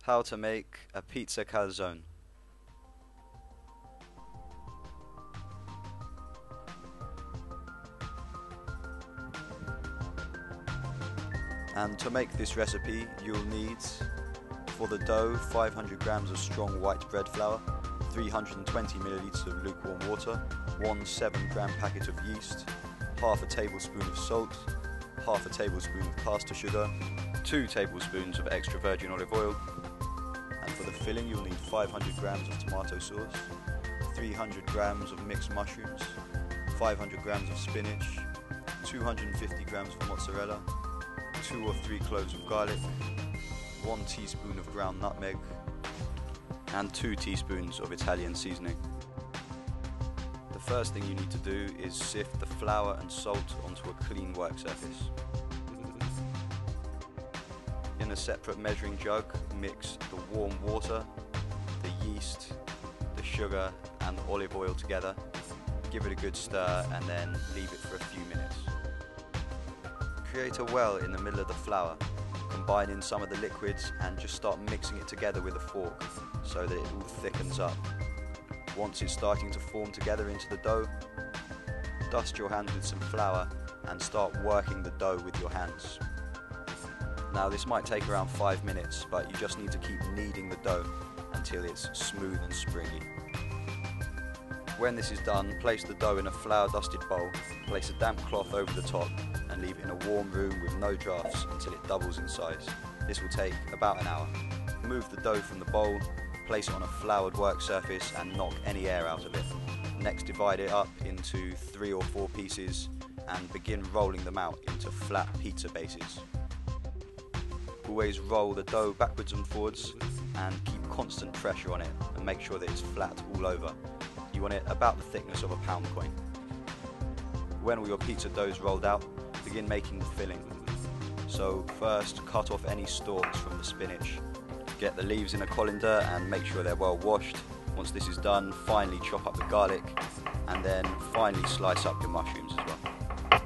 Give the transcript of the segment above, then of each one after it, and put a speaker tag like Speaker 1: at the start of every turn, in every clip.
Speaker 1: How to make a pizza calzone. And to make this recipe, you'll need, for the dough, 500 grams of strong white bread flour, 320 milliliters of lukewarm water, 1 7-gram packet of yeast, half a tablespoon of salt, half a tablespoon of caster sugar, 2 tablespoons of extra virgin olive oil, and for the filling you'll need 500 grams of tomato sauce, 300 grams of mixed mushrooms, 500 grams of spinach, 250 grams of mozzarella, 2 or 3 cloves of garlic, 1 teaspoon of ground nutmeg, and 2 teaspoons of Italian seasoning. The first thing you need to do is sift the flour and salt onto a clean work surface. In a separate measuring jug, mix the warm water, the yeast, the sugar and olive oil together. Give it a good stir and then leave it for a few minutes. Create a well in the middle of the flour. Combine in some of the liquids and just start mixing it together with a fork so that it all thickens up. Once it's starting to form together into the dough, dust your hands with some flour and start working the dough with your hands. Now this might take around 5 minutes, but you just need to keep kneading the dough until it's smooth and springy. When this is done, place the dough in a flour dusted bowl, place a damp cloth over the top and leave it in a warm room with no drafts until it doubles in size. This will take about an hour. Move the dough from the bowl, place it on a floured work surface and knock any air out of it. Next divide it up into 3 or 4 pieces and begin rolling them out into flat pizza bases. Always roll the dough backwards and forwards and keep constant pressure on it and make sure that it's flat all over. You want it about the thickness of a pound coin. When all your pizza dough is rolled out, begin making the filling. So first cut off any stalks from the spinach. Get the leaves in a colander and make sure they're well washed. Once this is done, finely chop up the garlic and then finely slice up your mushrooms as well.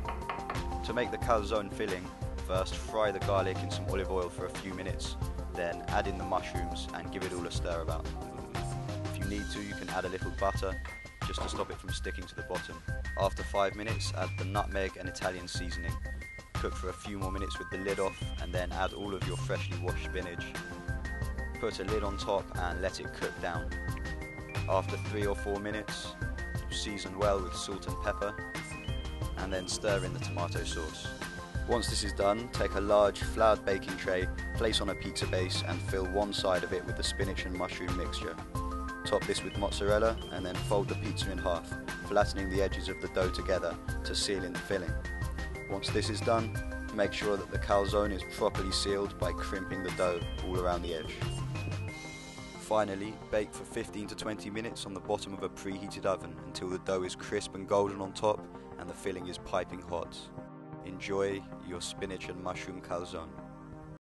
Speaker 1: To make the calzone filling, first fry the garlic in some olive oil for a few minutes, then add in the mushrooms and give it all a stir about. If you need to, you can add a little butter just to stop it from sticking to the bottom. After 5 minutes, add the nutmeg and Italian seasoning. Cook for a few more minutes with the lid off and then add all of your freshly washed spinach. Put a lid on top and let it cook down. After 3 or 4 minutes, season well with salt and pepper and then stir in the tomato sauce. Once this is done, take a large floured baking tray, place on a pizza base and fill one side of it with the spinach and mushroom mixture. Top this with mozzarella and then fold the pizza in half, flattening the edges of the dough together to seal in the filling. Once this is done, make sure that the calzone is properly sealed by crimping the dough all around the edge. Finally, bake for 15 to 20 minutes on the bottom of a preheated oven until the dough is crisp and golden on top and the filling is piping hot. Enjoy your spinach and mushroom calzone.